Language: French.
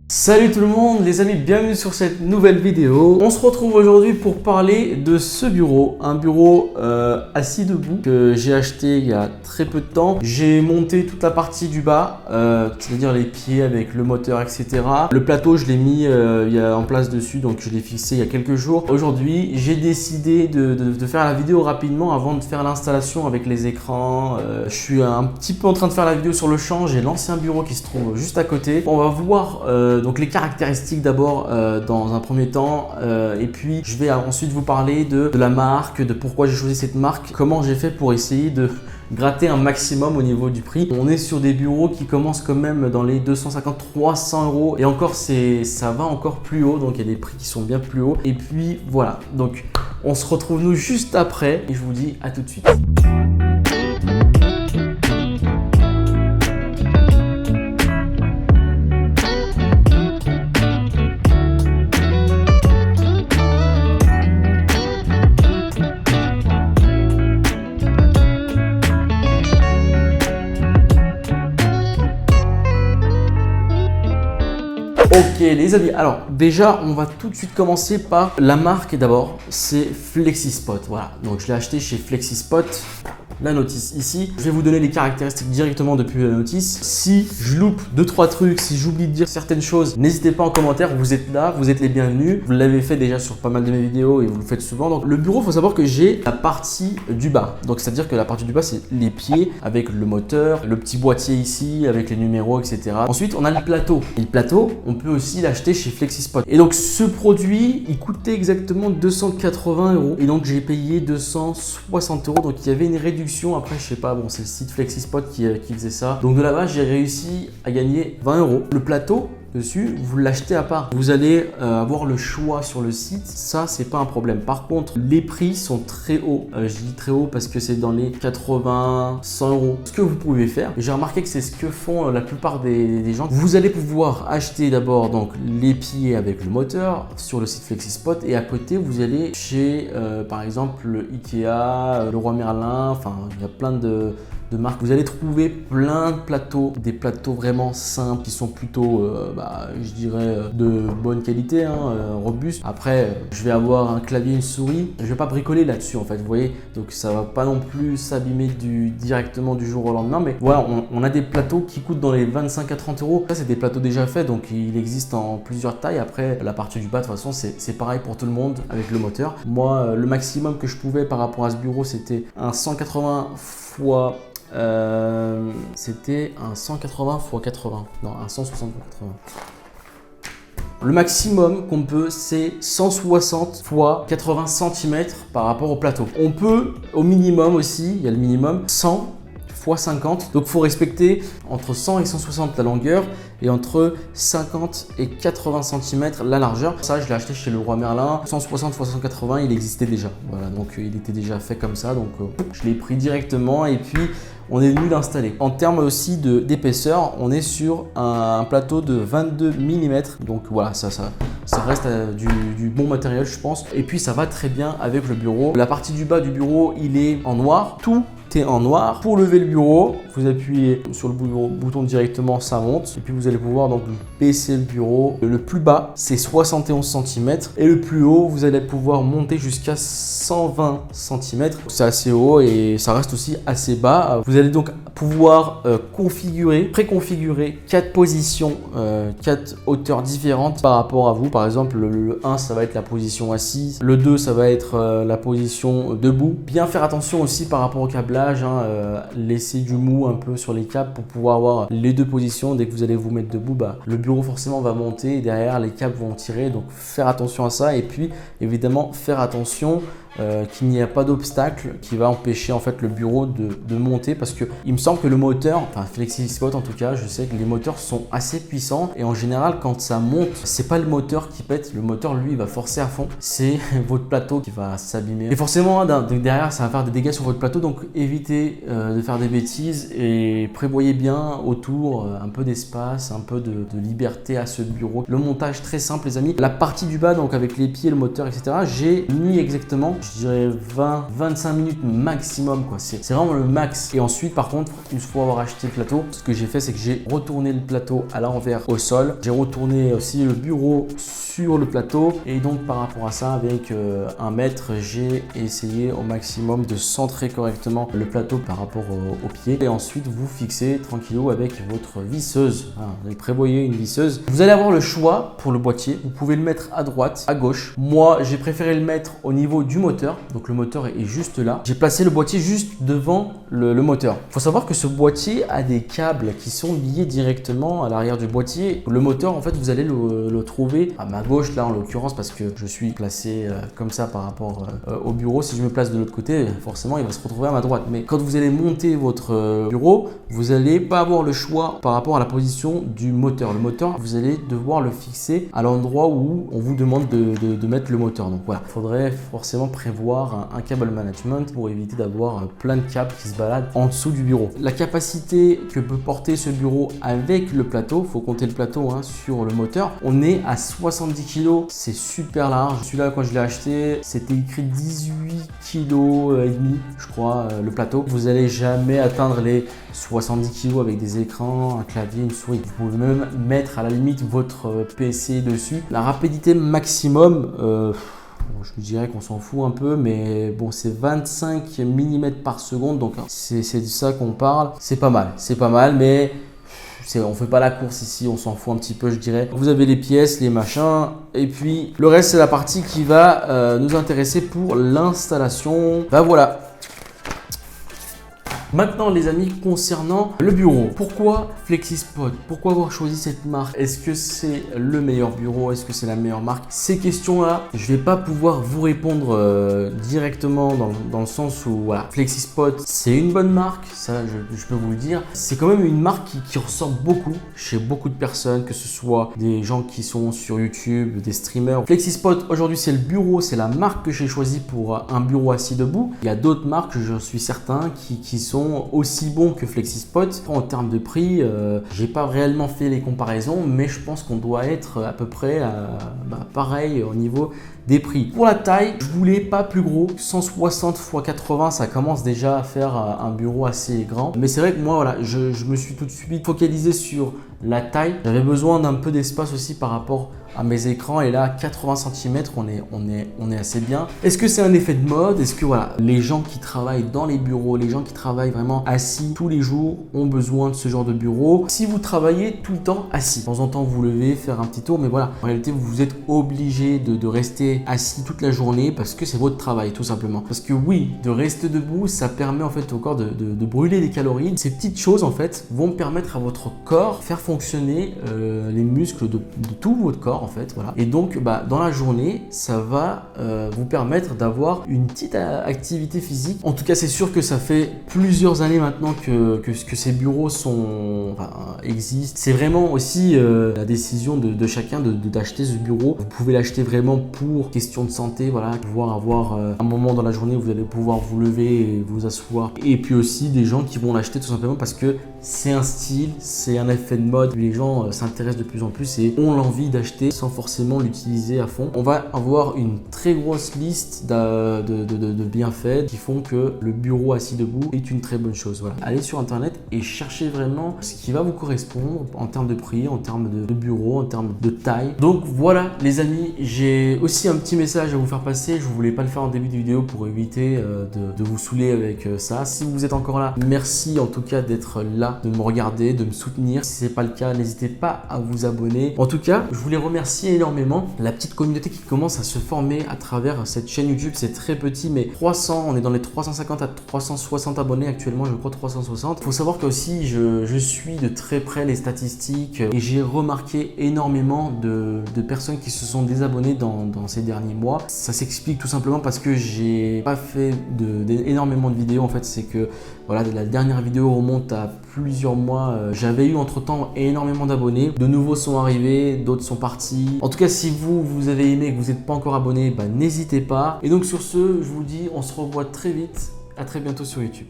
Salut tout le monde les amis, bienvenue sur cette nouvelle vidéo. On se retrouve aujourd'hui pour parler de ce bureau, un bureau assis debout que j'ai acheté il y a très peu de temps. J'ai monté toute la partie du bas, c'est-à-dire les pieds avec le moteur, etc. Le plateau, je l'ai mis en place dessus, donc je l'ai fixé il y a quelques jours. Aujourd'hui, j'ai décidé de faire la vidéo rapidement avant de faire l'installation avec les écrans. Je suis un petit peu en train de faire la vidéo sur le champ. J'ai l'ancien bureau qui se trouve juste à côté. On va voir donc les caractéristiques d'abord dans un premier temps et puis je vais ensuite vous parler de la marque, de pourquoi j'ai choisi cette marque, comment j'ai fait pour essayer de gratter un maximum au niveau du prix. On est sur des bureaux qui commencent quand même dans les 250-300 euros et encore ça va encore plus haut, donc il y a des prix qui sont bien plus hauts. Et puis voilà, donc on se retrouve nous juste après et je vous dis à tout de suite. Ok les amis, alors déjà on va tout de suite commencer par la marque d'abord, c'est FlexiSpot, voilà, donc je l'ai acheté chez FlexiSpot. La notice ici, je vais vous donner les caractéristiques directement depuis la notice. Si je loupe 2-3 trucs, si j'oublie de dire certaines choses, n'hésitez pas en commentaire, vous êtes là, vous êtes les bienvenus. Vous l'avez fait déjà sur pas mal de mes vidéos et vous le faites souvent. Donc le bureau, il faut savoir que j'ai la partie du bas. Donc c'est-à-dire que la partie du bas, c'est les pieds avec le moteur, le petit boîtier ici avec les numéros, etc. Ensuite, on a le plateau. Et le plateau, on peut aussi l'acheter chez FlexiSpot. Et donc ce produit, il coûtait exactement 280 euros. Et donc j'ai payé 260 euros. Donc il y avait une réduction. Après, je sais pas, bon, c'est le site FlexiSpot qui faisait ça. Donc de là-bas, j'ai réussi à gagner 20 euros. Le plateau dessus, vous l'achetez à part. Vous allez avoir le choix sur le site. Ça, c'est pas un problème. Par contre, les prix sont très hauts. Je dis très haut parce que c'est dans les 80, 100 euros. Ce que vous pouvez faire, j'ai remarqué que c'est ce que font la plupart des gens. Vous allez pouvoir acheter d'abord donc les pieds avec le moteur sur le site FlexiSpot et à côté, vous allez chez par exemple le Ikea, le Roi Merlin. Enfin, il y a plein de marques. Vous allez trouver plein de plateaux, des plateaux vraiment simples qui sont plutôt, je dirais, de bonne qualité, robustes. Après, je vais avoir un clavier, une souris. Je vais pas bricoler là-dessus en fait, vous voyez. Donc ça va pas non plus s'abîmer directement du jour au lendemain. Mais voilà, on a des plateaux qui coûtent dans les 25 à 30 euros. Ça, c'est des plateaux déjà faits, donc il existe en plusieurs tailles. Après, la partie du bas, de toute façon, c'est pareil pour tout le monde avec le moteur. Moi, le maximum que je pouvais par rapport à ce bureau, c'était un 180 fois c'était un 180 x 80, non un 160 x 80. Le maximum qu'on peut, c'est 160 x 80 cm par rapport au plateau. On peut au minimum aussi, il y a le minimum 100 x 50. Donc il faut respecter entre 100 et 160 la longueur et entre 50 et 80 cm la largeur. Ça, je l'ai acheté chez le Roi Merlin. 160 x 180, il existait déjà. Voilà, donc il était déjà fait comme ça. Donc je l'ai pris directement et puis on est venu l'installer. En termes aussi d'épaisseur, on est sur un plateau de 22 mm. Donc voilà, ça reste du bon matériel, je pense. Et puis ça va très bien avec le bureau. La partie du bas du bureau, il est en noir. Tout est en noir. Pour lever le bureau, vous appuyez sur le bouton directement, ça monte. Et puis vous allez pouvoir donc baisser le bureau. Le plus bas, c'est 71 cm. Et le plus haut, vous allez pouvoir monter jusqu'à 120 cm. C'est assez haut et ça reste aussi assez bas. Vous allez donc pouvoir préconfigurer 4 positions, 4 hauteurs différentes par rapport à vous. Par exemple, le 1, ça va être la position assise. Le 2, ça va être la position debout. Bien faire attention aussi par rapport au câblage. Laisser du mou un peu sur les câbles pour pouvoir avoir les deux positions. Dès que vous allez vous mettre debout, le bureau forcément va monter et derrière les câbles vont tirer. Donc faire attention à ça et puis évidemment faire attention qu'il n'y a pas d'obstacle qui va empêcher en fait le bureau de monter, parce que il me semble que le moteur, enfin FlexiSpot en tout cas, je sais que les moteurs sont assez puissants et en général quand ça monte, c'est pas le moteur qui pète, le moteur lui il va forcer à fond, c'est votre plateau qui va s'abîmer et forcément derrière ça va faire des dégâts sur votre plateau. Donc évitez de faire des bêtises et prévoyez bien autour un peu d'espace, un peu de liberté à ce bureau. Le montage très simple les amis. La partie du bas, donc avec les pieds, le moteur, etc., j'ai mis exactement, je dirais 20-25 minutes maximum quoi. C'est vraiment le max. Et ensuite par contre une fois avoir acheté le plateau. Ce que j'ai fait, c'est que j'ai retourné le plateau à l'envers au sol. J'ai retourné aussi le bureau sur le plateau et donc par rapport à ça, avec un mètre, j'ai essayé au maximum de centrer correctement le plateau par rapport au pied. Et ensuite, vous fixez tranquillou avec votre visseuse. Vous prévoyez une visseuse. Vous allez avoir le choix pour le boîtier. Vous pouvez le mettre à droite, à gauche. Moi, j'ai préféré le mettre au niveau du moteur. Donc le moteur est juste là. J'ai placé le boîtier juste devant le moteur. Il faut savoir que ce boîtier a des câbles qui sont liés directement à l'arrière du boîtier. Le moteur, en fait, vous allez le trouver à ma gauche là en l'occurrence parce que je suis placé comme ça par rapport au bureau. Si je me place de l'autre côté, forcément, il va se retrouver à ma droite. Mais quand vous allez monter votre bureau, vous n'allez pas avoir le choix par rapport à la position du moteur. Le moteur, vous allez devoir le fixer à l'endroit où on vous demande de mettre le moteur. Donc voilà, il faudrait forcément prévoir un cable management pour éviter d'avoir plein de câbles qui se baladent en dessous du bureau. La capacité que peut porter ce bureau avec le plateau, il faut compter le plateau sur le moteur, on est à 70 kg, c'est super large. Celui-là, quand je l'ai acheté, c'était écrit 18 kg et demi, je crois, le plateau. Vous n'allez jamais atteindre les 70 kg avec des écrans, un clavier, une souris. Vous pouvez même mettre à la limite votre PC dessus. La rapidité maximum, je me dirais qu'on s'en fout un peu, mais bon, c'est 25 mm par seconde, donc c'est de ça qu'on parle. C'est pas mal, mais on fait pas la course ici, on s'en fout un petit peu, je dirais. Vous avez les pièces, les machins, et puis le reste, c'est la partie qui va nous intéresser pour l'installation. Ben voilà. Maintenant les amis, concernant le bureau, pourquoi FlexiSpot? Pourquoi avoir choisi cette marque? Est-ce que c'est le meilleur bureau? Est-ce que c'est la meilleure marque? Ces questions-là, je ne vais pas pouvoir vous répondre directement dans le sens où voilà, FlexiSpot, c'est une bonne marque, ça je peux vous le dire. C'est quand même une marque qui ressort beaucoup chez beaucoup de personnes, que ce soit des gens qui sont sur YouTube, des streamers. FlexiSpot, aujourd'hui, c'est le bureau, c'est la marque que j'ai choisie pour un bureau assis debout. Il y a d'autres marques, je suis certain, qui sont aussi bons que FlexiSpot. En termes de prix, j'ai pas réellement fait les comparaisons, mais je pense qu'on doit être à peu près pareil au niveau des prix. Pour la taille, je voulais pas plus gros. 160 x 80, ça commence déjà à faire un bureau assez grand. Mais c'est vrai que moi, voilà, je me suis tout de suite focalisé sur la taille. J'avais besoin d'un peu d'espace aussi par rapport à mes écrans, et là 80 cm, on est assez bien. Est-ce que c'est un effet de mode? Est-ce que voilà, les gens qui travaillent dans les bureaux, les gens qui travaillent vraiment assis tous les jours ont besoin de ce genre de bureau? Si vous travaillez tout le temps assis, de temps en temps vous levez, faire un petit tour, mais voilà, en réalité vous êtes obligé de rester assis toute la journée parce que c'est votre travail tout simplement. Parce que oui, de rester debout, ça permet en fait au corps de brûler des calories. Ces petites choses en fait vont permettre à votre corps de faire fonctionner les muscles de tout votre corps en fait, voilà. Et donc dans la journée, ça va vous permettre d'avoir une petite activité physique. En tout cas, c'est sûr que ça fait plusieurs années maintenant que ces bureaux existent. C'est vraiment aussi la décision de chacun d'acheter ce bureau. Vous pouvez l'acheter vraiment pour question de santé, voilà, pouvoir avoir un moment dans la journée où vous allez pouvoir vous lever et vous asseoir. Et puis aussi des gens qui vont l'acheter tout simplement parce que c'est un style, c'est un effet de mode. Les gens s'intéressent de plus en plus et ont l'envie d'acheter sans forcément l'utiliser à fond. On va avoir une très grosse liste de bienfaits qui font que le bureau assis debout est une très bonne chose. Voilà. Allez sur internet et cherchez vraiment ce qui va vous correspondre en termes de prix, en termes de bureau, en termes de taille. Donc voilà les amis, j'ai aussi un petit message à vous faire passer. Je ne voulais pas le faire en début de vidéo pour éviter de vous saouler avec ça. Si vous êtes encore là, merci en tout cas d'être là, de me regarder, de me soutenir. Si ce n'est pas le cas, n'hésitez pas à vous abonner. En tout cas, je voulais remercier énormément la petite communauté qui commence à se former à travers cette chaîne YouTube. C'est très petit, mais 300, on est dans les 350 à 360 abonnés actuellement, je crois 360. Il faut savoir que aussi je suis de très près les statistiques et j'ai remarqué énormément de personnes qui se sont désabonnées dans ces derniers mois. Ça s'explique tout simplement parce que j'ai pas fait énormément de vidéos. En fait, c'est que voilà, la dernière vidéo remonte à plusieurs mois. J'avais eu entre temps énormément d'abonnés. De nouveaux sont arrivés, d'autres sont partis. En tout cas, si vous avez aimé et que vous n'êtes pas encore abonné, n'hésitez pas. Et donc sur ce, je vous dis, on se revoit très vite. À très bientôt sur YouTube.